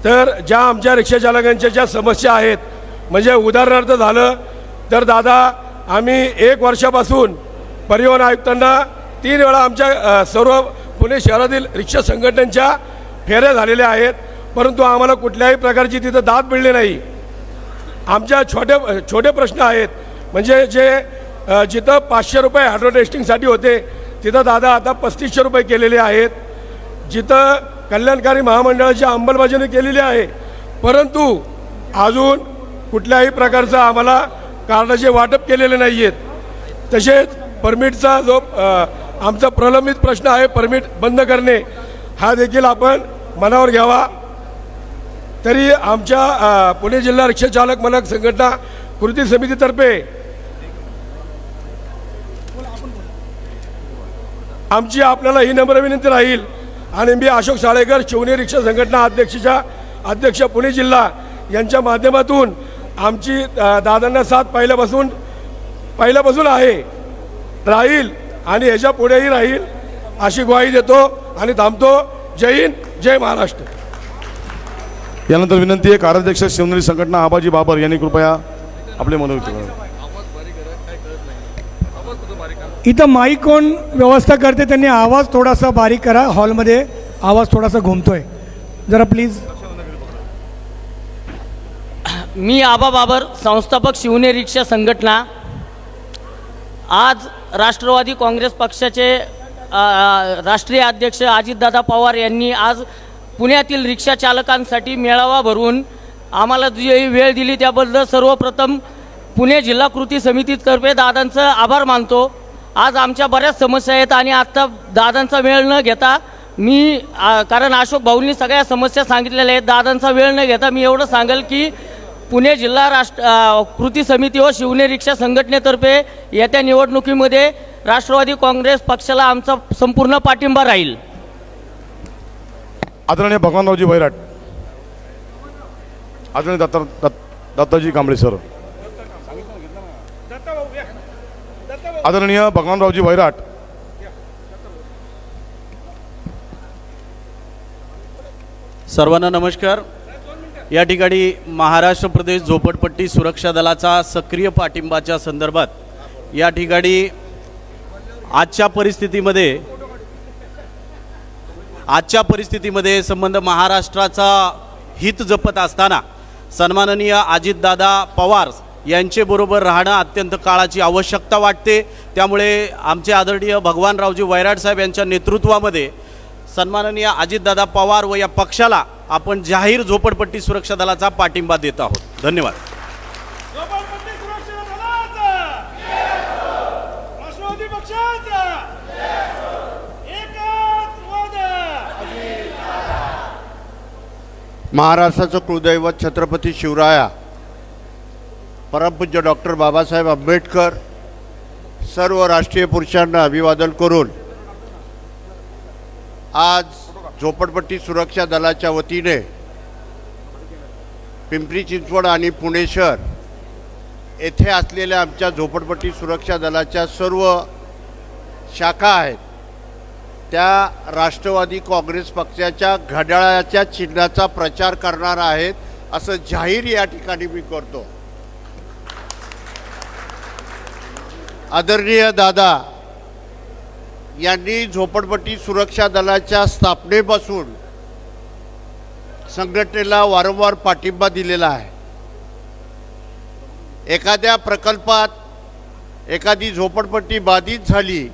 तर ज्या आमच्या रिक्षा चालकांच्या ज्या समस्या आहेत, म्हणजे उदाहरणार्थ झालं तर दादा, आम्ही 1 वर्षापासून परिवहन आयुक्तांना 3 वेळा आमच्या सर्व पुणे शहरातील रिक्षा संघटनांच्या फेऱ्या झालेल्या आहेत, परंतु आम्हाला कुठल्याही प्रकारची तिथं दाद मिळली नाही. आमच्या छोटे प्रश्न आहेत, म्हणजे जे जिथं 500 रुपये हार्डवेअर टेस्टिंगसाठी होते तिथं दादा आता 3500 रुपये केलेले आहेत. जिथं कल्याणकारी महामंडळाची अंमलबजावणी केलेली आहे, परंतु अजून कुठल्याही प्रकारचं आम्हाला कार्डाचे वाटप केलेले नाही आहेत. तसेच परमिटचा जो आमचा प्रलंबित प्रश्न आहे, परमिट बंद करणे, हा देखील आपण मनावर घ्यावा. तरी आमच्या पुणे जिल्हा रिक्षा चालक मालक संघटना कृती समितीतर्फे आमची आपल्याला ही नम्र विनंती राहील, आणि मी अशोक साळेकर शिवने रिक्षा संघटना अध्यक्ष पुणे जिल्हा यांच्या माध्यमातून आमची दादांना साथ पहिल्यापासून आहे, राहील आणि ह्याच्या पुढेही राहील अशी ग्वाही देतो आणि थांबतो. जय हिंद, जय महाराष्ट्र. यानंतर विनंती आहे कार्याध्यक्ष शिवनेरी संघटना आबाजी बाबर यांनी कृपया आपले मनोगत करावे. इथं माईक कोण व्यवस्था करते त्यांनी आवाज थोडासा बारीक करा, हॉलमध्ये आवाज थोडासा घुमतोय, जरा प्लीज. मी आबा बाबर, संस्थापक शिवने रिक्षा संघटना. आज राष्ट्रवादी काँग्रेस पक्षाचे राष्ट्रीय अध्यक्ष अजितदादा पवार यांनी आज पुण्यातील रिक्षा चालकांसाठी मेळावा भरवून आम्हाला जी वेळ दिली त्याबद्दल सर्वप्रथम पुणे जिल्हा कृती समितीतर्फे दादांचं आभार मानतो. आज आमच्या बऱ्याच समस्या आहेत आणि आत्ता दादांचा वेळ न घेता मी कारण अशोक भाऊंनी सगळ्या समस्या सांगितलेल्या आहेत, दादांचा वेळ न घेता मी एवढं सांगेल की पुणे जिल्हा कृती समिती व शिवने रिक्षा संघटनेतर्फे येत्या निवडणुकीमध्ये राष्ट्रवादी काँग्रेस पक्षाला आमचा संपूर्ण पाठिंबा राहील. आदरणीय भगवानरावजी वैराट, आदरणीय दत्ताजी कांबळे सर, आदरणीय भगवानरावजी वैराट, सर्वांना नमस्कार. या ठिकाणी महाराष्ट्र प्रदेश झोपडपट्टी सुरक्षा दलाचा सक्रिय पाठिंबाच्या संदर्भात या ठिकाणी आजच्या परिस्थितीमध्ये संबंध महाराष्ट्राचा हित जपत असताना सन्माननीय अजितदादा पवार यांच्याबरोबर राहणं अत्यंत काळाची आवश्यकता वाटते. त्यामुळे आमचे आदरणीय भगवानरावजी वैराट साहेब यांच्या नेतृत्वामध्ये सन्माननीय अजितदादा पवार व या पक्षाला आपण जाहीर झोपडपट्टी सुरक्षा दलाचा पाठिंबा देत आहोत. धन्यवाद. महाराष्ट्राचं कुलदैवत छत्रपती शिवराया, परमपूज्य डॉक्टर बाबासाहेब आंबेडकर, सर्व राष्ट्रीय पुरुषांना अभिवादन करून आज झोपडपट्टी सुरक्षा दलाच्या वतीने पिंपरी चिंचवड आणि पुणे शहर येथे असलेल्या आमच्या झोपडपट्टी सुरक्षा दलाच्या सर्व शाखा आहेत त्या राष्ट्रवादी काँग्रेस पक्षाच्या घड्याळाच्या चिन्हाचा प्रचार करणार आहेत असं जाहीर या ठिकाणी मी करतो. आदरणीय दादा यांनी झोपडपट्टी सुरक्षा दलाच्या स्थापनेपासून संघटनेला वारंवार पाठिंबा दिलेला आहे. एखाद्या प्रकल्पात एखादी झोपडपट्टी बाधित झाली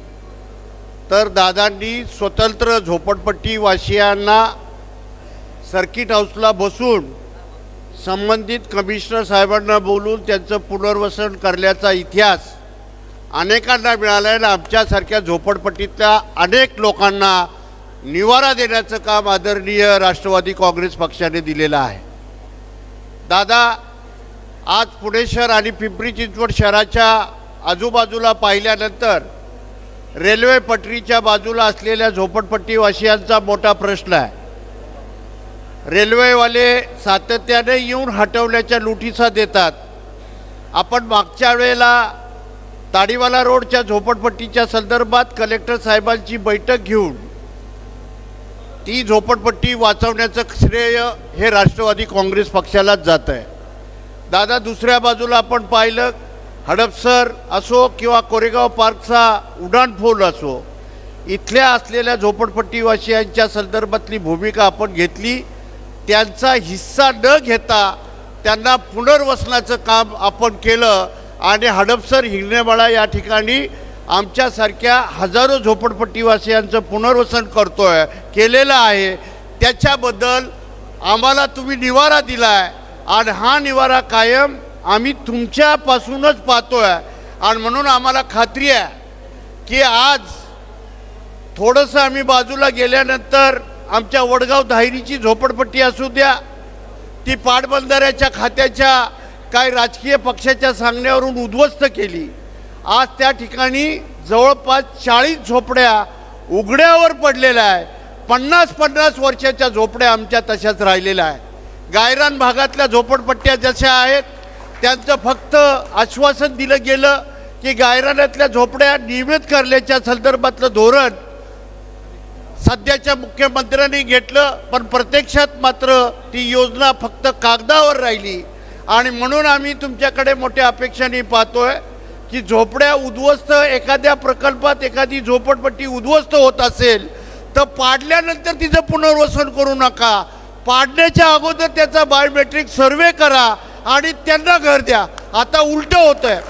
तर दादांनी स्वतंत्र झोपडपट्टी वासियांना सर्किट हाऊसला बसून संबंधित कमिशनर साहेबांना बोलून त्यांचं पुनर्वसन करण्याचा इतिहास अनेकांना मिळाला आहे. आमच्यासारख्या झोपडपट्टीतल्या अनेक लोकांना निवारा देण्याचं काम आदरणीय राष्ट्रवादी काँग्रेस पक्षाने दिलेलं आहे. दादा आज पुणे शहर आणि पिंपरी चिंचवड शहराच्या आजूबाजूला पाहिल्यानंतर रेल्वे पटरीच्या बाजूला असलेल्या झोपडपट्टीवासियांचा मोठा प्रश्न आहे. रेल्वेवाले सातत्याने येऊन हटवण्याच्या नोटिसा देतात. आपण मागच्या वेळेला ताडीवाला रोडच्या झोपडपट्टीच्या संदर्भात कलेक्टर साहेबांची बैठक घेऊन ती झोपडपट्टी वाचवण्याचं श्रेय हे राष्ट्रवादी काँग्रेस पक्षालाच जात आहे. दादा, दुसऱ्या बाजूला आपण पाहिलं, हडपसर असो किंवा कोरेगाव पार्कचा उड्डाणपूल असो, इथल्या असलेल्या झोपडपट्टीवासियांच्या संदर्भातली भूमिका आपण घेतली. त्यांचा हिस्सा न घेता त्यांना पुनर्वसनाचं काम आपण केलं आणि हडपसर हिंगणेमाळा या ठिकाणी आमच्यासारख्या हजारो झोपडपट्टीवासियांचं पुनर्वसन केलेलं आहे. त्याच्याबद्दल आम्हाला तुम्ही निवारा दिला आहे आणि हा निवारा कायम आम्ही तुमच्यापासूनच पाहतो आहे. आणि म्हणून आम्हाला खात्री आहे की आज थोडंसं आम्ही बाजूला गेल्यानंतर आमच्या वडगाव धायरीची झोपडपट्टी असू द्या, ती पाटबंधाऱ्याच्या खात्याच्या काही राजकीय पक्षाच्या सांगण्यावरून उद्ध्वस्त केली. आज त्या ठिकाणी जवळपास 40 झोपड्या उघड्यावर पडलेल्या आहे. 50-50 वर्षाच्या झोपड्या आमच्या तशाच राहिलेल्या आहे. गायरान भागातल्या झोपडपट्ट्या जशा आहेत त्यांचं फक्त आश्वासन दिलं गेलं की गायरानातल्या झोपड्या नियमित करण्याच्या संदर्भातलं धोरण सध्याच्या मुख्यमंत्र्यांनी घेतलं, पण प्रत्यक्षात मात्र ती योजना फक्त कागदावर राहिली. आणि म्हणून आम्ही तुमच्याकडे मोठ्या अपेक्षाने पाहतोय की झोपड्या उद्ध्वस्त, एखाद्या प्रकल्पात एखादी झोपडपट्टी उद्ध्वस्त होत असेल तर पाडल्यानंतर तिचं पुनर्वसन करू नका, पाडण्याच्या अगोदर त्याचा बायोमेट्रिक सर्वे करा आणि त्यांना घर द्या. आता उलटं होतं आहे,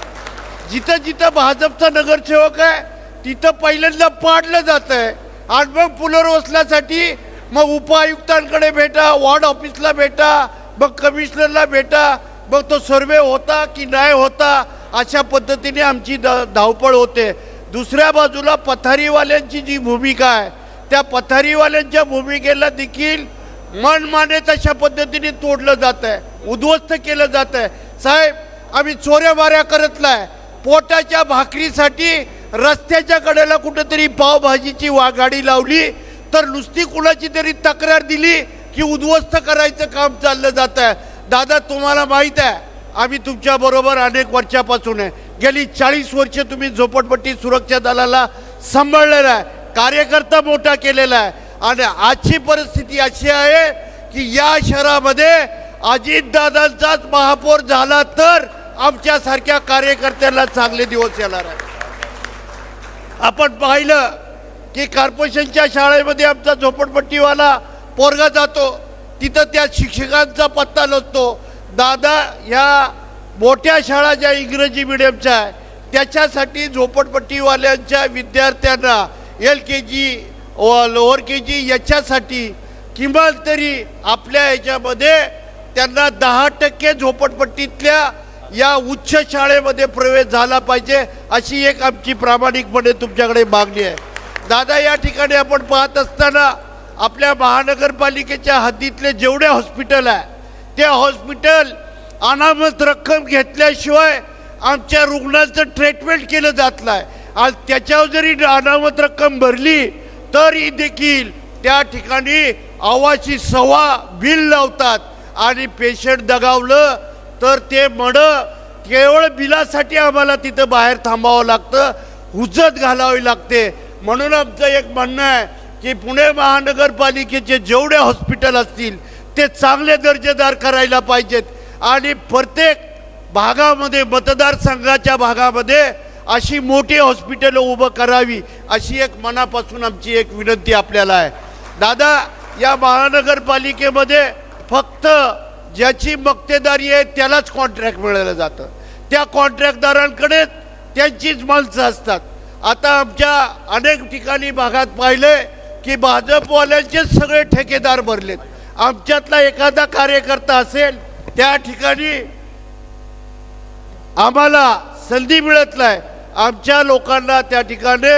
जिथं जिथं भाजपचा नगरसेवक आहे तिथं पहिल्यांदा पाडलं जातं आहे आणि मग पुनर्वसनासाठी मग उपायुक्तांकडे भेटा, वॉर्ड ऑफिसला भेटा, मग कमिशनरला भेटा, मग तो सर्वे होता की नाही होता, अशा पद्धतीने आमची धावपळ होते. दुसऱ्या बाजूला पथारीवाल्यांची जी भूमिका आहे त्या पथारीवाल्यांच्या भूमिकेला देखील मनमाने तशा पद्धतीने तोडलं जात आहे, उद्ध्वस्त केलं जात आहे. साहेब, आम्ही चोऱ्यामाऱ्या करत नाही, पोटाच्या भाकरीसाठी रस्त्याच्या कडेला कुठेतरी पावभाजीची गाडी लावली तर नुसती कुणाची तरी तक्रार दिली की उद्ध्वस्त करायचं काम चाललं जात आहे. दादा, तुम्हाला माहीत आहे आम्ही तुमच्याबरोबर अनेक वर्षापासून आहे. गेली 40 वर्ष तुम्ही झोपडपट्टी सुरक्षा दलाला सांभाळलेला आहे, कार्यकर्ता मोठा केलेला आहे. आणि आजची परिस्थिती अशी आहे की या शहरामध्ये अजितदादांचाच महापौर झाला तर आमच्यासारख्या कार्यकर्त्यांना चांगले दिवस येणार आहे. आपण पाहिलं की कॉर्पोरेशनच्या शाळेमध्ये आमचा झोपडपट्टीवाला पोरगा जातो, तिथं त्या शिक्षकांचा पत्ता नसतो. दादा, ह्या मोठ्या शाळा ज्या इंग्रजी मिडियमच्या आहे त्याच्यासाठी झोपडपट्टीवाल्यांच्या विद्यार्थ्यांना LKG व लोअर KG याच्यासाठी किमान तरी आपल्या ह्याच्यामध्ये त्यांना 10% झोपडपट्टीतल्या या उच्च शाळेमध्ये प्रवेश झाला पाहिजे, अशी एक आमची प्रामाणिकपणे तुमच्याकडे मागणी आहे. दादा, या ठिकाणी आपण पाहत असताना आपल्या महानगरपालिकेच्या हद्दीतले जेवढे हॉस्पिटल आहे ते हॉस्पिटल अनामत रक्कम घेतल्याशिवाय आमच्या रुग्णांचं ट्रीटमेंट केलं जात नाही. आणि त्याच्यावर जरी अनामत रक्कम भरली तरी देखील त्या ठिकाणी आवाची सवा बिल लावतात आणि पेशंट दगावलं तर ते मडं केवळ बिलासाठी आम्हाला तिथं बाहेर थांबावं लागतं, हुज्जत घालावी लागते. म्हणून आमचं एक म्हणणं आहे की पुणे महानगरपालिकेचे जेवढे हॉस्पिटल असतील ते चांगले दर्जेदार करायला पाहिजेत आणि प्रत्येक भागामध्ये, मतदारसंघाच्या भागामध्ये अशी मोठी हॉस्पिटल उभं करावी, अशी एक मनापासून आमची एक विनंती आपल्याला आहे. दादा, या महानगरपालिकेमध्ये फक्त ज्याची मक्तेदारी आहे त्यालाच कॉन्ट्रॅक्ट मिळालं जातं, त्या कॉन्ट्रॅक्टदारांकडे त्यांचीच माणसं असतात. आता आमच्या अनेक ठिकाणी भागात पाहिले की भाजपवाल्यांचेच सगळे ठेकेदार भरलेत. आमच्यातला एखादा कार्यकर्ता असेल त्या ठिकाणी आम्हाला संधी मिळत नाही. आमच्या लोकांना त्या ठिकाणी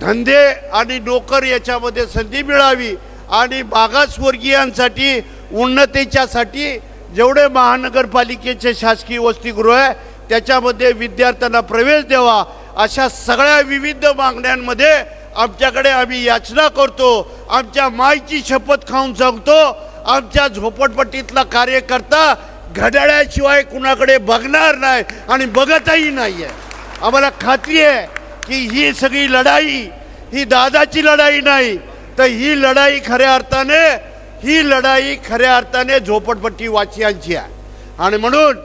धंदे आणि नोकर याच्यामध्ये संधी मिळावी आणि मागासवर्गीयांसाठी उन्नतीच्यासाठी जेवढे महानगरपालिकेचे शासकीय वसतिगृह आहे त्याच्यामध्ये विद्यार्थ्यांना प्रवेश द्यावा, अशा सगळ्या विविध मागण्यांमध्ये आमच्याकडे आम्ही याचना करतो. आमच्या मायची शपथ खाऊन सांगतो, आमच्या झोपडपट्टीतला कार्यकर्ता घड्याळ्याशिवाय कुणाकडे बघणार नाही आणि बघतही नाही आहे. आम्हाला खात्री आहे की ही सगळी लढाई ही दादाची लढाई नाही, तर ही लढाई खऱ्या अर्थाने झोपडपट्टी वासियांची आहे. आणि म्हणून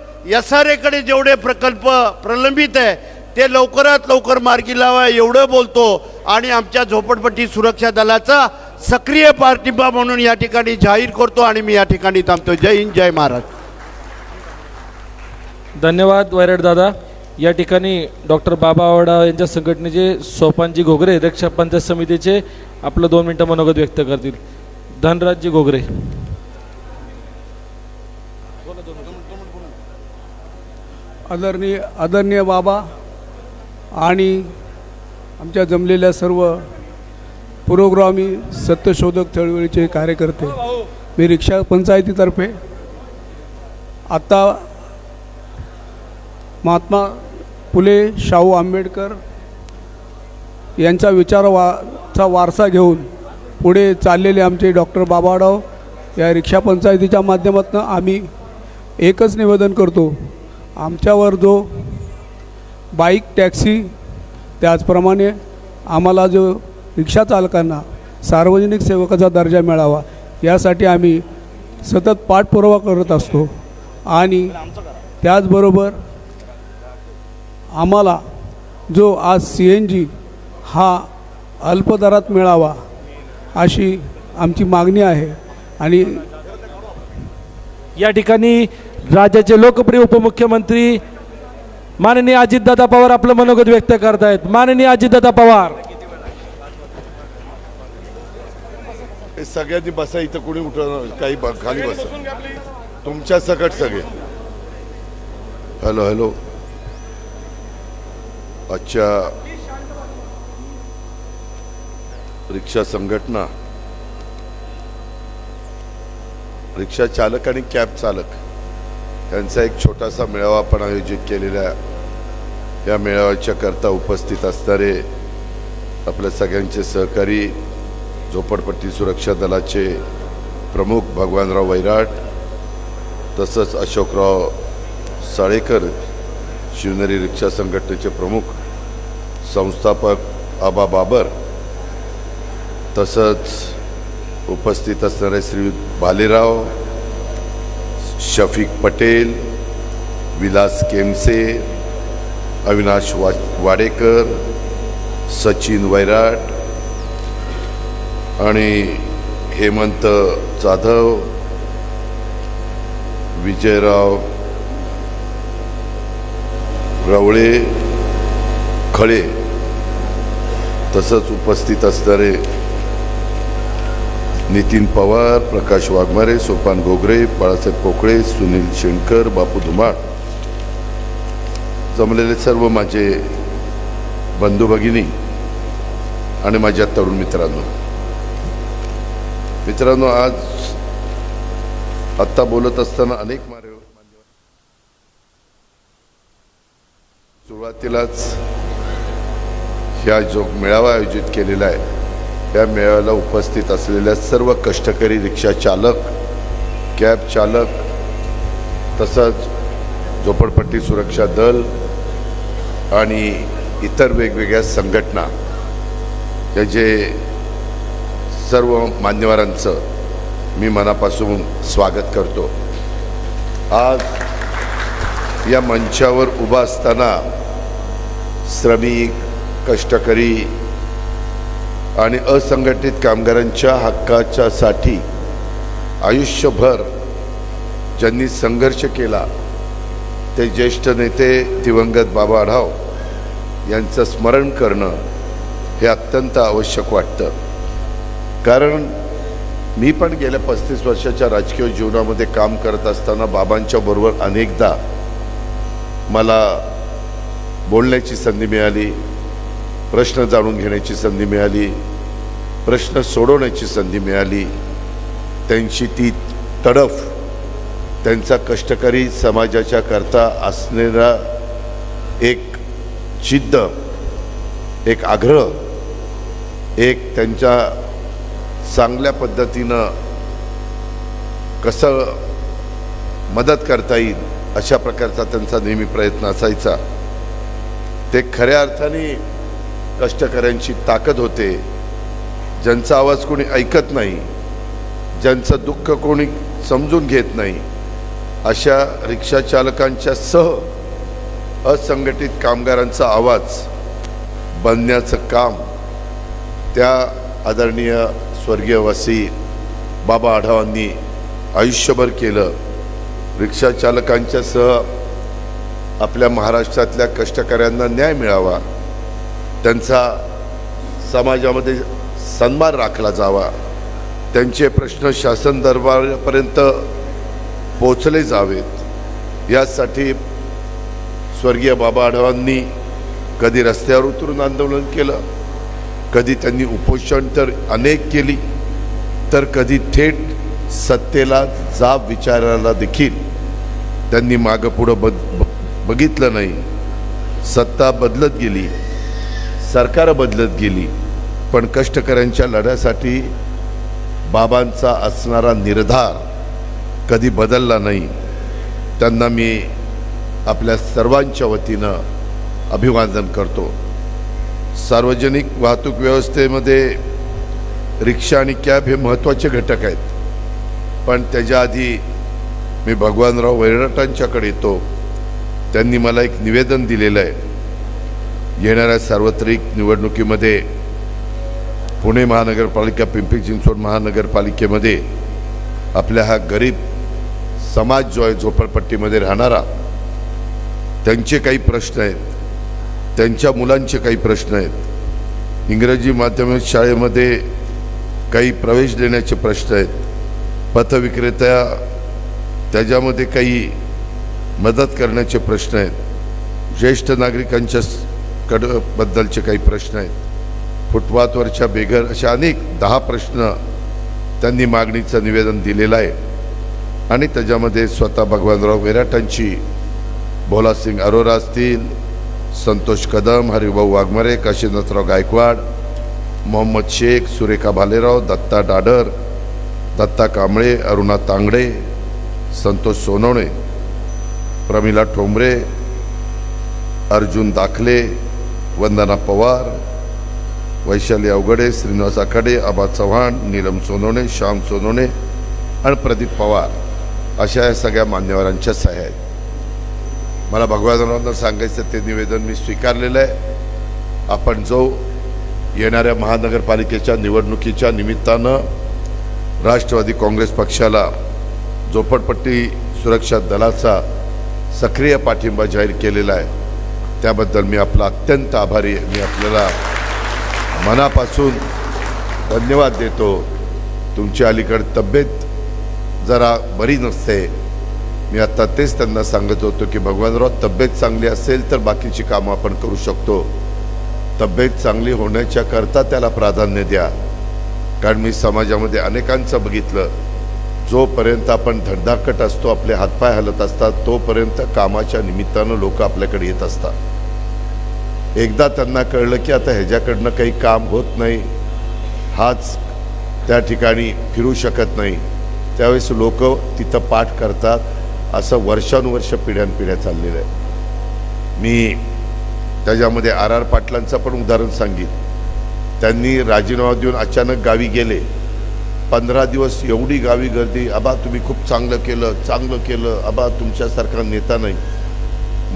SRAकडे जेवढे प्रकल्प प्रलंबित आहे ते लवकरात लवकर मार्गी लावा एवढं बोलतो आणि आमच्या झोपडपट्टी सुरक्षा दलाचा सक्रिय पाठिंबा म्हणून या ठिकाणी जाहीर करतो आणि मी या ठिकाणी थांबतो. जय हिंद, जय महाराष्ट्र. धन्यवाद वैराट दादा. या ठिकाणी डॉक्टर बाबा आवडा यांच्या संघटनेचे सोपानजी घोगरे रक्षा पंचायत समितीचे आपलं 2 मिनिटं मनोगत व्यक्त करतील. धनराजजी घोगरे. आदरणीय बाबा आणि आमच्या जमलेल्या सर्व पुरोगामी सत्यशोधक चळवळीचे कार्यकर्ते, मी रिक्षा पंचायतीतर्फे आत्ता महात्मा फुले शाहू आंबेडकर यांचा विचाराचा वारसा घेऊन पुढे चाललेले आमचे डॉक्टर बाबाराव या रिक्षा पंचायतीच्या माध्यमातून आम्ही एकच निवेदन करतो, आमच्यावर जो बाईक टॅक्सी त्याचप्रमाणे आम्हाला जो रिक्षा चालकांना सार्वजनिक सेवकाचा दर्जा मिळावा यासाठी आम्ही सतत पाठपुरावा करत असतो. आणि त्याचबरोबर आम्हाला जो आज CNG हा अल्पदरात मिळावा अशी आमची मागणी आहे. आणि या ठिकाणी राज्याचे लोकप्रिय उपमुख्यमंत्री माननीय अजितदादा पवार आपलं मनोगत व्यक्त करतायत. माननीय अजितदादा पवार. हे सगळ्यांनी बसा, इथं कोणी काही खाली बसा, तुमच्या सकट सगळे. हॅलो. अच्छा, रिक्षा संघटना, रिक्षा चालक आणि कॅब चालक यांचा एक छोटासा मेळावा आपण आयोजित केलेला आहे. या मेळाव्याच्या करता उपस्थित असणारे आपल्या सगळ्यांचे सहकारी झोपडपट्टी सुरक्षा दलाचे प्रमुख भगवानराव वैराट, तसंच अशोकराव साळेकर, शिवनेरी रिक्षा संघटनेचे प्रमुख संस्थापक आबा बाबर, तसंच उपस्थित असणारे श्री भालेराव, शफीक पटेल, विलास केमसे, अविनाश वाडेकर, सचिन वैराट आणि हेमंत जाधव, विजयराव रवळे खळे, तसंच उपस्थित असणारे नितीन पवार, प्रकाश वाघमारे, सोपान घोगरे, बाळासाहेब कोकळे, सुनील शेणकर, बापू धुमाळ, जमलेले सर्व माझे बंधू भगिनी आणि माझ्या तरुण मित्रांनो, आज आत्ता बोलत असताना अनेक सुरुवातीलाच ह्या जो मेळावा आयोजित केलेला आहे त्या मेळाव्याला उपस्थित असलेल्या सर्व कष्टकरी रिक्षा चालक, कॅब चालक, तसंच झोपडपट्टी सुरक्षा दल आणि इतर वेगवेगळ्या संघटना या जे सर्व मान्यवरांचं मी मनापासून स्वागत करतो. आज या मंचावर उभा असताना श्रमिक, कष्टकरी आणि असंघटित कामगारांच्या हक्काच्यासाठी आयुष्यभर ज्यांनी संघर्ष केला ते ज्येष्ठ नेते दिवंगत बाबा आढाव यांचं स्मरण करणं हे अत्यंत आवश्यक वाटतं. कारण मी पण गेल्या 35 वर्षाच्या राजकीय जीवनामध्ये काम करत असताना बाबांच्या बरोबर अनेकदा मला बोलण्याची संधी मिळाली, प्रश्न जाणून घेण्याची संधी मिळाली, प्रश्न सोडवण्याची संधी मिळाली. त्यांची ती तडफ, त्यांचा कष्टकरी समाजाच्या करता असलेला एक जिद्द, एक आग्रह, एक त्यांच्या चांगल्या पद्धतीनं कसं मदत करता येईल अशा प्रकारचा त्यांचा नेहमी प्रयत्न असायचा. ते खऱ्या अर्थाने कष्टकऱ्यांची ताकद होते ज्यांचा आवाज कोणी ऐकत नाही, ज्यांचं दुःख कोणी समजून घेत नाही, अशा रिक्षा चालकांच्या सह असंघटित कामगारांचा आवाज बनण्याचं काम त्या आदरणीय स्वर्गीयवासी बाबा आढावांनी आयुष्यभर केलं. रिक्षा चालकांच्या सह आपल्या महाराष्ट्रातल्या कष्टकऱ्यांना न्याय मिळावा, त्यांचा समाजामध्ये सन्मान राखला जावा, त्यांचे प्रश्न शासन दरबारापर्यंत पोचले जावेत, यासाठी स्वर्गीय बाबा आढावांनी कधी रस्त्यावर उतरून आंदोलन केलं, कधी त्यांनी उपोषण तर अनेक केली, तर कधी थेट सत्तेला जाब विचारायला देखील त्यांनी मागं पुढं बघितलं नाही. सत्ता बदलत गेली, सरकार बदलत गेली, पण कष्टकऱ्यांच्या लढ्यासाठी बाबांचा असणारा निर्धार कधी बदलला नाही. त्यांना मी आपल्या सर्वांच्या वतीनं अभिवादन करतो. सार्वजनिक वाहतूक व्यवस्थेमध्ये रिक्षा आणि कॅब हे महत्त्वाचे घटक आहेत, पण त्याच्या आधी मी भगवानराव वैराटांच्याकडे येतो. त्यांनी मला एक निवेदन दिलेलं आहे. येणाऱ्या सार्वत्रिक निवडणुकीमध्ये पुणे महानगरपालिका, पिंपरी चिंचवड महानगरपालिकेमध्ये आपल्या हा गरीब समाज जो आहे, झोपडपट्टीमध्ये राहणारा, त्यांचे काही प्रश्न आहेत, त्यांच्या मुलांचे काही प्रश्न आहेत, इंग्रजी माध्यमिक शाळेमध्ये काही प्रवेश देण्याचे प्रश्न आहेत, पथविक्रेत्या त्याच्यामध्ये काही मदत करण्याचे प्रश्न आहेत, ज्येष्ठ नागरिकांच्या बद्दलचे काही प्रश्न आहेत, फुटपाथवरच्या बेघर, अशा अनेक 10 प्रश्न त्यांनी मागणीचं निवेदन दिलेलं आहे. आणि त्याच्यामध्ये स्वतः भगवानराव वैराटांची, भोलासिंग अरोरा असतील, संतोष कदम, हरिभाऊ वाघमारे, काशीनाथराव गायकवाड, मोहम्मद शेख, सुरेखा भालेराव, दत्ता डाडर, दत्ता कांबळे, अरुणा तांगडे, संतोष सोनवणे, प्रमिला ठोंबरे, अर्जुन दाखले, वंदना पवार, वैशाली अवघडे, श्रीनिवास आखाडे, आबा चव्हाण, नीलम सोनवणे, श्याम सोनवणे आणि प्रदीप पवार, अशा या सगळ्या मान्यवरांच्या सह्या आहेत. मला भगवानरावांना सांगायचं ते निवेदन मी स्वीकारलेलं आहे. आपण जो येणाऱ्या महानगरपालिकेच्या निवडणुकीच्या निमित्तानं राष्ट्रवादी काँग्रेस पक्षाला झोपडपट्टी सुरक्षा दलाचा सक्रिय पाठिंबा जाहीर केलेला आहे, त्याबद्दल मी आपला अत्यंत आभारी आहे. मी आपल्याला मनापासून धन्यवाद देतो. तुमची अलीकडे तब्येत जरा बरी नसते. मी आता तेच त्यांना सांगत होतो की भगवानराव, तब्येत चांगली असेल तर बाकीची कामं आपण करू शकतो. तब्येत चांगली होण्याच्या करता त्याला प्राधान्य द्या. कारण मी समाजामध्ये अनेकांचं बघितलं, जोपर्यंत आपण धडधाकट असतो, आपले हातपाय हलत असतात, तोपर्यंत कामाच्या निमित्तानं लोक आपल्याकडे येत असतात. एकदा त्यांना कळलं की आता ह्याच्याकडनं काही काम होत नाही, हाच त्या ठिकाणी फिरू शकत नाही, त्यावेळेस लोक तिथं पाठ करतात. असं वर्षानुवर्ष पिढ्यानपिढ्या चाललेलं आहे. मी त्याच्यामध्ये RR पाटलांचं पण उदाहरण सांगितलं. त्यांनी राजीनामा देऊन अचानक गावी गेले. 15 दिवस एवढी गावी गर्दी, आबा तुम्ही खूप चांगलं केलं, आबा तुमच्यासारखा नेता नाही.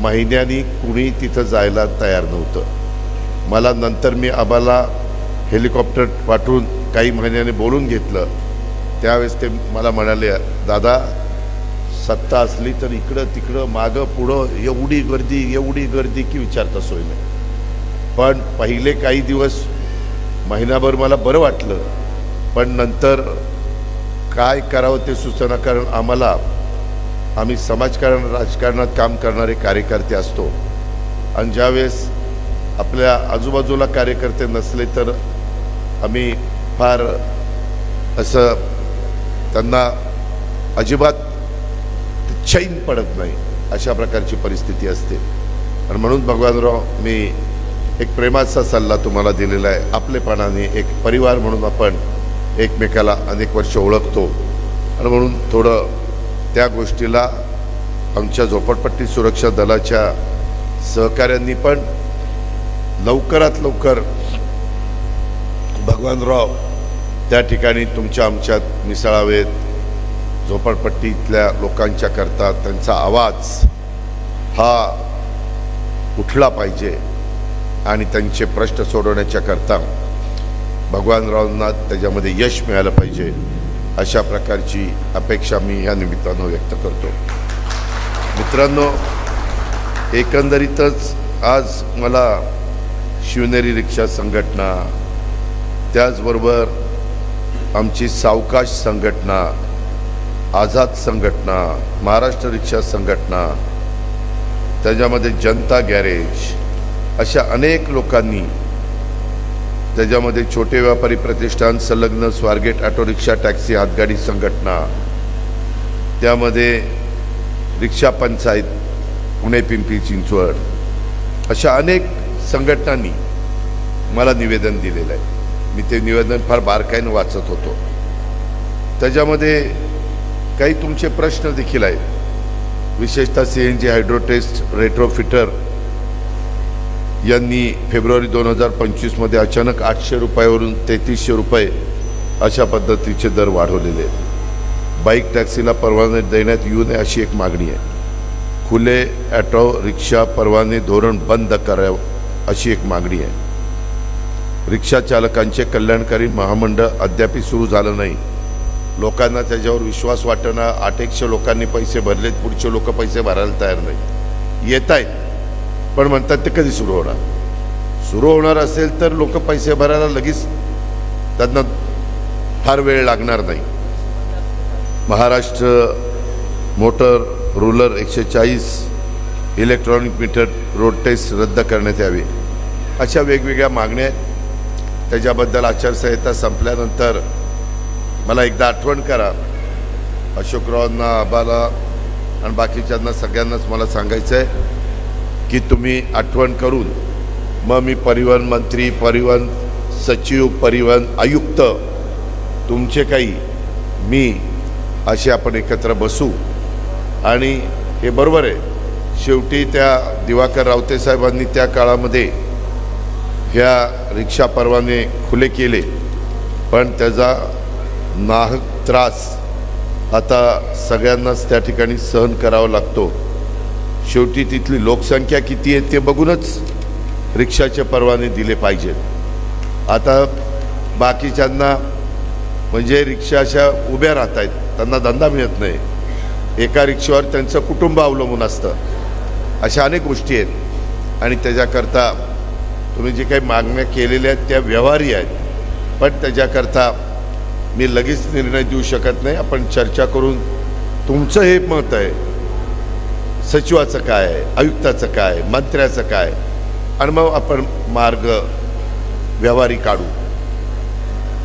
महिन्यांनी कुणी तिथं जायला तयार नव्हतं. मला नंतर मी आबाला हेलिकॉप्टर पाठवून काही महिन्याने बोलून घेतलं. त्यावेळेस ते मला म्हणाले, दादा सत्ता असली तर इकडं तिकडं मागं पुढं एवढी गर्दी की विचारता सोय नाही. पण पहिले काही दिवस, महिनाभर मला बरं वाटलं, पण नंतर काय करावं ते सुचना. कारण आम्ही समाजकारण, राजकारणात काम करणारे कार्यकर्ते असतो, आणि ज्यावेळेस आपल्या आजूबाजूला कार्यकर्ते नसले तर आम्ही फार असं त्यांना अजिबात चैन पडत नाही, अशा प्रकारची परिस्थिती असते. आणि म्हणून भगवानराव, मी एक प्रेमाचा सल्ला तुम्हाला दिलेला आहे. आपलेपणाने एक परिवार म्हणून आपण एकमेकाला अनेक वर्ष ओळखतो, आणि म्हणून थोडं त्या गोष्टीला आमच्या झोपडपट्टी सुरक्षा दलाच्या सहकाऱ्यांनी पण लवकरात लवकर भगवानराव त्या ठिकाणी तुमच्या आमच्यात मिसळावेत, झोपडपट्टीतल्या लोकांच्या करता त्यांचा आवाज हा उठला पाहिजे आणि त्यांचे प्रश्न सोडवण्याच्या करता भगवानरावांना त्याच्यामध्ये यश मिळालं पाहिजे, अशा प्रकारची अपेक्षा मी या निमित्तानं व्यक्त करतो. मित्रांनो, एकंदरीतच आज मला शिवनेरी रिक्षा संघटना, त्याचबरोबर आमची सावकाश संघटना, आझाद संघटना, महाराष्ट्र रिक्षा संघटना, त्याच्यामध्ये जनता गॅरेज, अशा अनेक लोकांनी, त्याच्यामध्ये छोटे व्यापारी प्रतिष्ठान, संलग्न स्वारगेट ऑटो रिक्षा टॅक्सी हातगाडी संघटना, त्यामध्ये रिक्षा पंचायत पुणे पिंपरी चिंचवड, अशा अनेक संघटनांनी मला निवेदन दिलेलं आहे. मी ते निवेदन फार बारकाईनं वाचत होतो. त्याच्यामध्ये काही तुमचे प्रश्न देखील आहेत. विशेषतः CNG हायड्रोटेस्ट रेट्रोफिटर यांनी फेब्रुवारी 2025 अचानक 800 रुपयावरून 3300 रुपये अशा पद्धतीचे दर वाढवलेले आहेत. बाईक टॅक्सीला परवाने देण्यात येऊ नये अशी एक मागणी आहे. खुले ऑटो रिक्षा परवाने धोरण बंद करावं अशी एक मागणी आहे. रिक्षा चालकांचे कल्याणकारी महामंडळ अद्याप सुरू झालं नाही. लोकांना त्याच्यावर विश्वास वाटणं. 800 लोकांनी पैसे भरलेत, पुढचे लोक पैसे भरायला तयार नाही. येत आहेत पण म्हणतात ते कधी सुरू होणार. सुरू होणार असेल तर लोक पैसे भरायला लगेच त्यांना फार वेळ लागणार नाही. Maharashtra motor ruler 140 electronic meter road test रद्द करण्यात यावी, अशा वेगवेगळ्या मागण्या आहेत. त्याच्याबद्दल आचारसंहिता संपल्यानंतर मला एकदा आठवण करा. अशोकरावांना, आबाला आणि बाकीच्यांना सगळ्यांनाच मला सांगायचं आहे की तुम्ही आठवण करून मग मी परिवहन मंत्री, परिवहन सचिव, परिवहन आयुक्त, तुमचे काही मी असे आपण एकत्र बसू. आणि हे बरोबर आहे, शेवटी त्या दिवाकर रावते साहेबांनी त्या काळामध्ये ह्या रिक्षा परवाने खुले केले, पण त्याचा नाहक त्रास आता सगळ्यांनाच त्या ठिकाणी सहन करावा लागतो. शेवटी तिथली लोकसंख्या किती आहे ते बघूनच रिक्षाचे परवाने दिले पाहिजेत. आता बाकीच्यांना म्हणजे रिक्षा अशा उभ्या राहत आहेत, त्यांना धंदा मिळत नाही, एका रिक्षावर त्यांचं कुटुंब अवलंबून असतं. अशा अनेक गोष्टी आहेत आणि त्याच्याकरता तुम्ही जे काही मागण्या केलेल्या आहेत त्या व्यवहारी आहेत, पण त्याच्याकरता मी लगेच निर्णय देऊ शकत नाही. आपण चर्चा करून तुमचं हे मत आहे, सचिवाचं काय आहे, आयुक्ताचं काय, मंत्र्याचं काय, आणि मग आपण मार्ग व्यवहारी काढू.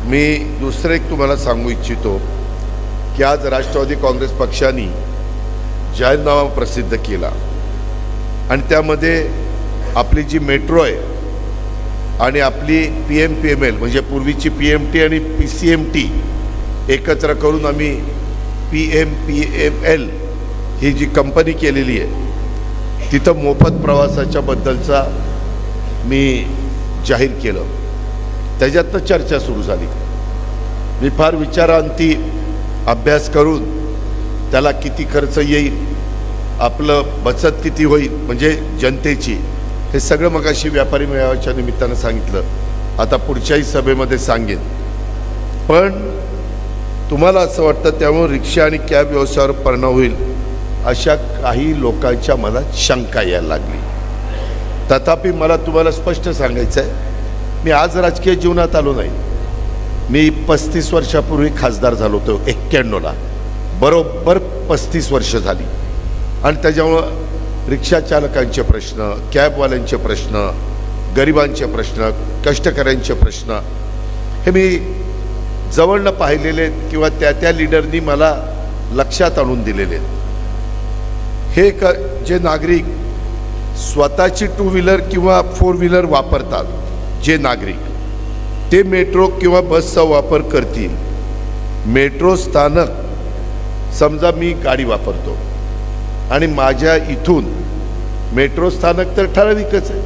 मी दुसरं एक तुम्हाला सांगू इच्छितो की आज राष्ट्रवादी काँग्रेस पक्षाने जाहीरनामा प्रसिद्ध केला आणि त्यामध्ये आपली जी मेट्रो आहे आणि आपली PMPML म्हणजे पूर्वीची PMT आणि PCMT एकत्र करून आम्ही PMPML ही जी कंपनी केलेली आहे तिथं मोफत प्रवासाच्या बद्दलचा मी जाहीर केलं. त्याच्यातनं चर्चा सुरू झाली. मी फार विचारांती अभ्यास करून त्याला किती खर्च येईल, आपलं बचत किती होईल म्हणजे जनतेची, हे सगळं मगाशी व्यापारी मेळाव्याच्या निमित्तानं सांगितलं. आता पुढच्याही सभेमध्ये सांगेन. पण तुम्हाला असं वाटतं त्यामुळे रिक्षा आणि कॅब व्यवसायावर परिणाम होईल अशा काही लोकांच्या मनात शंका यायला लागली. तथापि मला तुम्हाला स्पष्ट सांगायचं आहे, मी आज राजकीय जीवनात आलो नाही. मी 35 वर्षापूर्वी खासदार झालो होतो 91ला, बरोबर 35 वर्ष झाली. आणि त्याच्यामुळं रिक्षा चालकांचे प्रश्न, कॅबवाल्यांचे प्रश्न, गरिबांचे प्रश्न, कष्टकऱ्यांचे प्रश्न हे मी जवळनं पाहिलेले आहेत किंवा त्या लीडरनी मला लक्षात आणून दिलेले आहेत. हे जे नागरिक स्वतःची 2 व्हीलर किंवा 4 व्हीलर वापरतात, जे नागरिक ते मेट्रो किंवा बसचा वापर करतील. मेट्रो स्थानक, समजा मी गाडी वापरतो आणि माझ्या इथून मेट्रो स्थानक तर ठराविकच आहे,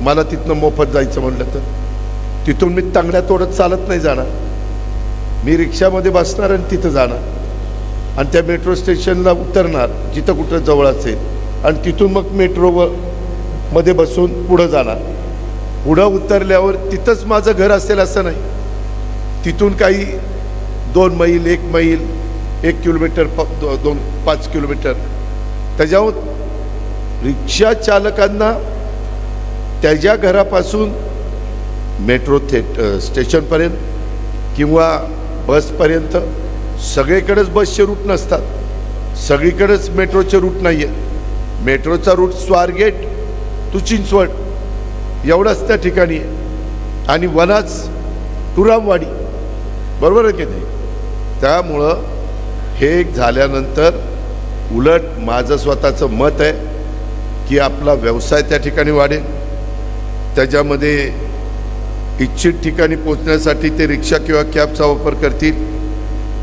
मला तिथनं मोफत जायचं म्हणलं तर तिथून मी तांगड्या तोडत चालत नाही जाणार. मी रिक्षामध्ये बसणार आणि तिथं जाणार आणि त्या मेट्रो स्टेशनला उतरणार जिथं कुठं जवळ असेल आणि तिथून मग मध्ये बसून पुढं जाणार. पुढं उतरल्यावर तिथंच माझं घर असेल असं नाही. तिथून काही 2 मैल 1 मैल 1 किलोमीटर 5 किलोमीटर त्याच्यावर रिक्षा चालकांना त्याच्या घरापासून मेट्रो स्टेशनपर्यंत किंवा बसपर्यंत सगळीकडेच बसचे रूट नसतात, सगळीकडेच मेट्रोचे रूट नाही आहेत. मेट्रोचा रूट स्वारगेट टू चिंचवड एवढाच त्या ठिकाणी आहे आणि वनाज टू रामवाडी, बरोबर आहे की नाही. त्यामुळं हे एक झाल्यानंतर उलट माझं स्वतःचं मत आहे की आपला व्यवसाय त्या ठिकाणी वाढेल. त्याच्यामध्ये इच्छित ठिकाणी पोचण्यासाठी ते रिक्षा किंवा कॅबचा वापर करतील.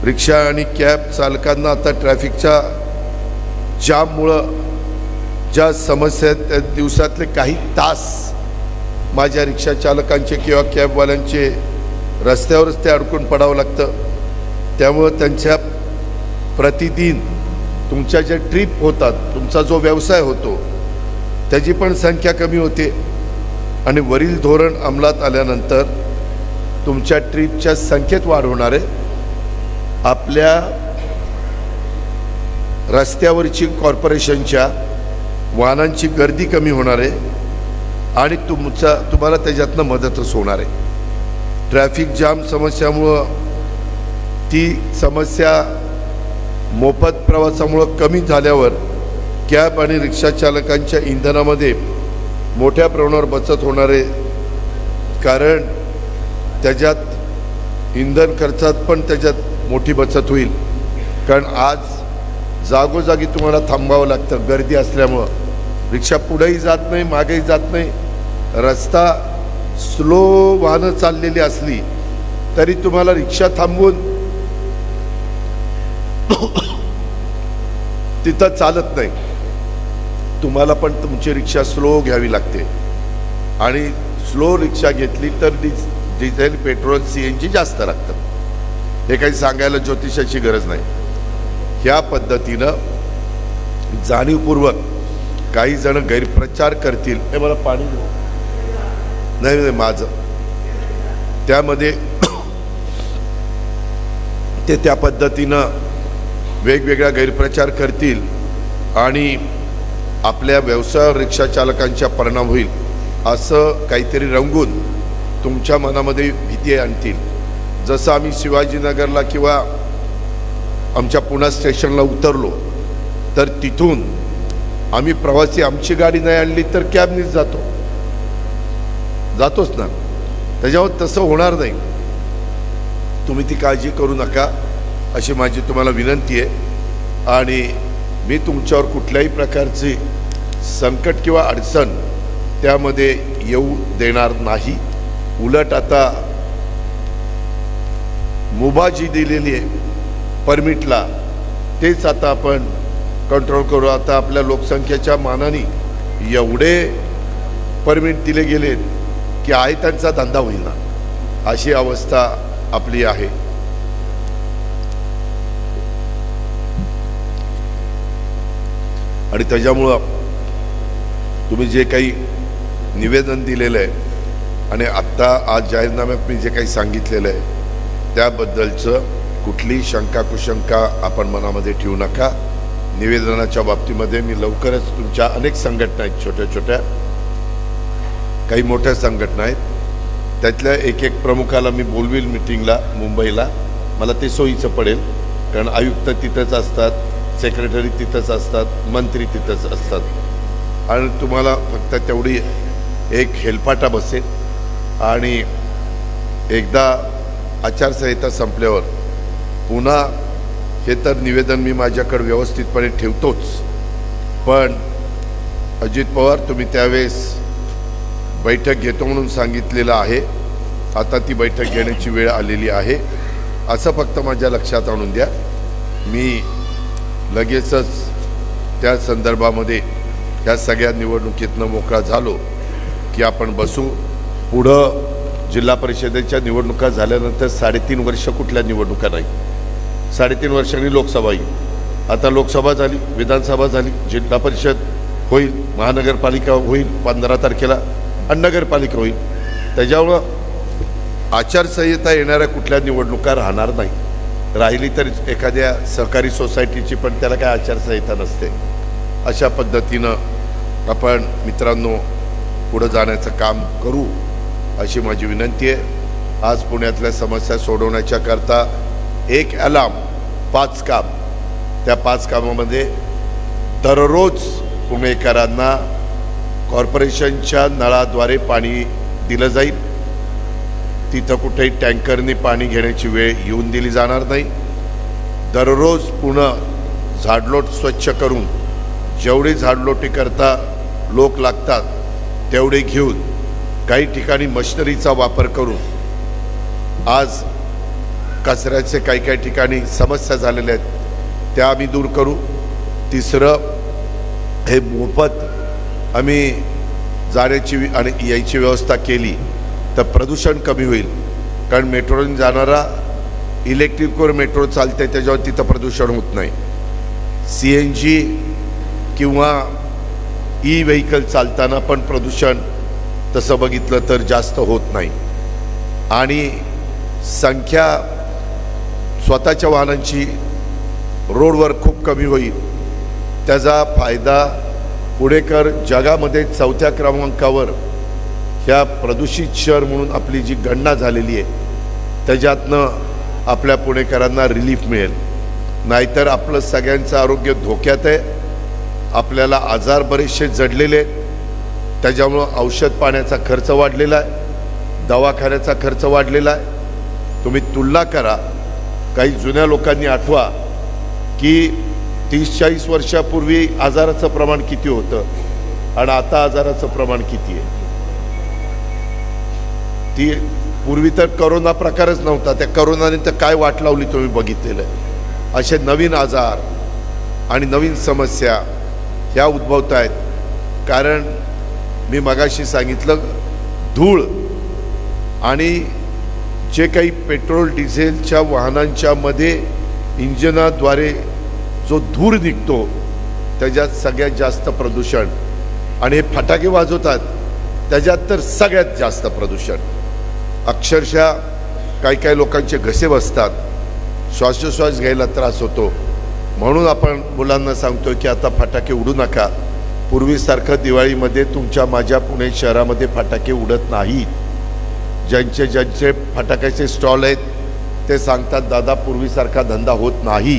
रिक्षा आणि कॅब चालकांना आता ट्रॅफिकच्या जाममुळं ज्या समस्या आहेत त्या दिवसातले काही तास माझ्या रिक्षा चालकांचे किंवा कॅबवाल्यांचे रस्त्यावरच ते अडकून पडावं लागतं. त्यामुळं त्यांच्या प्रतिदिन तुमच्या ज्या ट्रिप होतात, तुमचा जो व्यवसाय होतो त्याची पण संख्या कमी होते आणि वरील धोरण अंमलात आल्यानंतर तुमच्या ट्रिपच्या संख्येत वाढ होणार आहे. आपल्या रस्त्यावरची कॉर्पोरेशनच्या वाहनांची गर्दी कमी होणार आहे आणि तुम्हाला त्याच्यातनं मदतच होणार आहे. ट्रॅफिक जाम समस्यामुळं ती समस्या मोफत प्रवासामुळं कमी झाल्यावर कॅब आणि रिक्षा चालकांच्या इंधनामध्ये मोठ्या प्रमाणावर बचत होणार आहे. कारण त्याच्यात इंधन खर्चात पण त्याच्यात मोठी बचत होईल. कारण आज जागोजागी तुम्हाला थांबावं लागतं गर्दी असल्यामुळं. रिक्षा पुढेही जात नाही, मागेही जात नाही. रस्ता स्लो वाहनं चाललेली असली तरी तुम्हाला रिक्षा थांबवून तिथं चालत नाही. तुम्हाला पण तुमची रिक्षा स्लो घ्यावी लागते आणि स्लो रिक्षा घेतली तर डिझेल पेट्रोल CNG जास्त लागतं. हे काही सांगायला ज्योतिषाची गरज नाही. ह्या पद्धतीनं जाणीवपूर्वक काही जण गैरप्रचार करतील. हे मला पाणी नाही माझं त्यामध्ये ते त्या पद्धतीनं वेगवेगळ्या गैरप्रचार करतील आणि आपल्या व्यवसायावर रिक्षा चालकांच्या परिणाम होईल असं काहीतरी रंगून तुमच्या मनामध्ये भीती आणतील. जसं आम्ही शिवाजीनगरला किंवा आमच्या पुणे स्टेशनला उतरलो तर तिथून आम्ही प्रवासी आमची गाडी नाही आणली तर कॅबनीच जातोच ना. त्याच्यावर तसं होणार नाही. तुम्ही ती काळजी करू नका अशी माझी तुम्हाला विनंती आहे आणि मी तुमच्यावर कुठल्याही प्रकारची संकट किंवा अडचण त्यामध्ये येऊ देणार नाही. उलट आता मुभा जी दिलेली आहे परमिटला तेच आता आपण कंट्रोल करू. आता आपल्या लोकसंख्येच्या मानाने एवढे परमिट दिले गेलेत की आहे त्यांचा धंदा होईना अशी अवस्था आपली आहे. आणि त्याच्यामुळं तुम्ही जे काही निवेदन दिलेलं आहे आणि आत्ता आज जाहीरनाम्यात मी जे काही सांगितलेलं आहे त्याबद्दलचं कुठलीही शंका कुशंका आपण मनामध्ये ठेवू नका. निवेदनाच्या बाबतीमध्ये मी लवकरच तुमच्या अनेक संघटना आहेत, छोट्या छोट्या काही मोठ्या संघटना आहेत, त्यातल्या एक एक प्रमुखाला मी बोलवील मिटिंगला मुंबईला. मला ते सोयीचं पडेल कारण आयुक्त तिथंच असतात, सेक्रेटरी तिथंच असतात, मंत्री तिथंच असतात आणि तुम्हाला फक्त तेवढी एक हेलपाटा बसेल. आणि एकदा आचारसंहिता संपल्यावर पुन्हा हे तर निवेदन मी माझ्याकडे व्यवस्थितपणे ठेवतोच, पण अजित पवार तुम्ही त्यावेळेस बैठक घेतो म्हणून सांगितलेलं आहे. आता ती बैठक घेण्याची वेळ आलेली आहे असं फक्त माझ्या लक्षात आणून द्या. मी लगेचच त्या संदर्भामध्ये ह्या सगळ्या निवडणुकीतनं मोकळा झालो की आपण बसू. पुढं जिल्हा परिषदेच्या निवडणुका झाल्यानंतर 3.5 वर्ष कुठल्या निवडणुका नाही, 3.5 वर्षांनी लोकसभा येईल. आता लोकसभा झाली, विधानसभा झाली, जिल्हा परिषद होईल, महानगरपालिका होईल 15 तारखेला, आणि नगरपालिका होईल. त्याच्यामुळं आचारसंहिता येणाऱ्या कुठल्या निवडणुका राहणार नाही. राहिली तर एखाद्या सहकारी सोसायटीची, पण त्याला काय आचारसंहिता नसते. अशा पद्धतीनं आपण मित्रांनो पुढं जाण्याचं काम करू अशी माझी विनंती आहे. आज पुण्यातल्या समस्या सोडवण्याच्या करता एक अलार्म 5 काम, त्या 5 कामामध्ये दररोज पुणेकरांना कॉर्पोरेशनच्या नळाद्वारे पाणी दिलं जाईल. तिथं कुठेही टँकरनी पाणी घेण्याची वेळ येऊन दिली जाणार नाही. दररोज पुणे झाडलोट स्वच्छ करून जेवढी झाडलोटी करता लोक लागतात तेवढे घेऊन, काही ठिकाणी मशिनरीचा वापर करून आज कचऱ्याचे काही ठिकाणी समस्या झालेल्या आहेत त्या आम्ही दूर करू. तिसरं, हे मोफत आम्ही जाण्याची आणि यायची व्यवस्था केली तर प्रदूषण कमी होईल. कारण मेट्रोने जाणारा इलेक्ट्रिकवर मेट्रो चालते, त्याच्यावर तिथं प्रदूषण होत नाही. CNG किंवा व्हेकल चालताना पण प्रदूषण तसं बघितलं तर जास्त होत नाही. आणि संख्या स्वतःच्या वाहनांची रोडवर खूप कमी होईल. त्याचा फायदा पुणेकर जगामध्ये 4थ्या क्रमांकावर ह्या प्रदूषित शहर म्हणून आपली जी गणना झालेली आहे त्याच्यातनं आपल्या पुणेकरांना रिलीफ मिळेल. नाहीतर आपलं सगळ्यांचं आरोग्य धोक्यात आहे. आपल्याला आजार बरेचसे जडलेले आहेत. त्याच्यामुळं औषध पाण्याचा खर्च वाढलेला आहे, दवाखान्याचा खर्च वाढलेला आहे. तुम्ही तुलना करा, काही जुन्या लोकांनी आठवा की 30-40 वर्षापूर्वी आजाराचं प्रमाण किती होतं आणि आता आजाराचं प्रमाण किती आहे. ती पूर्वी तर करोना प्रकारच नव्हता, त्या करोनाने तर काय वाट लावली तुम्ही बघितलेलं आहे. असे नवीन आजार आणि नवीन समस्या ह्या उद्भवत आहेत. कारण मी मगाशी सांगितलं, धूळ आणि जे काही पेट्रोल डिझेलच्या वाहनांच्या मध्ये इंजिनाद्वारे जो धूर निघतो त्याच्यात सगळ्यात जास्त प्रदूषण. आणि हे फटाके वाजवतात त्याच्यात तर सगळ्यात जास्त प्रदूषण. अक्षरशः काही लोकांचे घसे बसतात, श्वासोश्वास घ्यायला त्रास होतो. म्हणून आपण मुलांना सांगतो की आता फटाके उडू नका. पूर्वीसारखं दिवाळीमध्ये तुमच्या माझ्या पुणे शहरामध्ये फटाके उडत नाहीत. ज्यांचे फटाक्याचे स्टॉल आहेत ते सांगतात दादा पूर्वीसारखा धंदा होत नाही.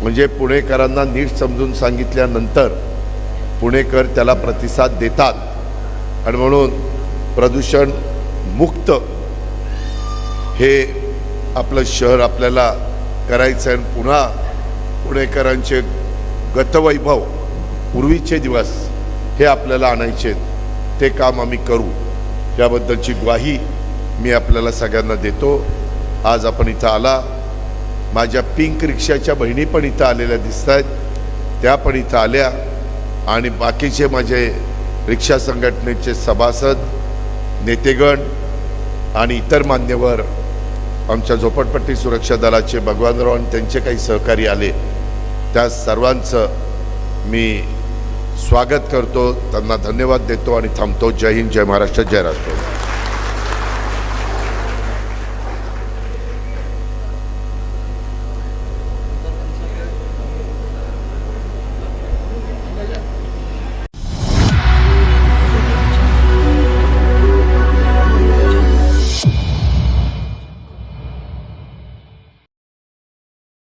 म्हणजे पुणेकरांना नीट समजून सांगितल्यानंतर पुणेकर त्याला प्रतिसाद देतात. आणि म्हणून प्रदूषण मुक्त हे आपलं शहर आपल्याला करायचं आहे. पुन्हा पुणेकरांचे गतवैभव, पूर्वीचे दिवस हे आपल्याला आणायचे, ते काम आम्ही करू याबद्दलची ग्वाही मी आपल्याला सगळ्यांना देतो. आज आपण इथं आला, माझ्या पिंक रिक्षाच्या बहिणी पण इथं आलेल्या दिसत आहेत, त्या पण इथं आल्या. आणि बाकीचे माझे रिक्षा संघटनेचे सभासद, नेतेगण आणि इतर मान्यवर, आमच्या झोपडपट्टी सुरक्षा दलाचे भगवानराव आणि त्यांचे काही सहकारी आले, त्या सर्वांचं मी स्वागत करतो, त्यांना धन्यवाद देतो आणि थांबतो. जय हिंद, जय महाराष्ट्र, जय राष्ट्र.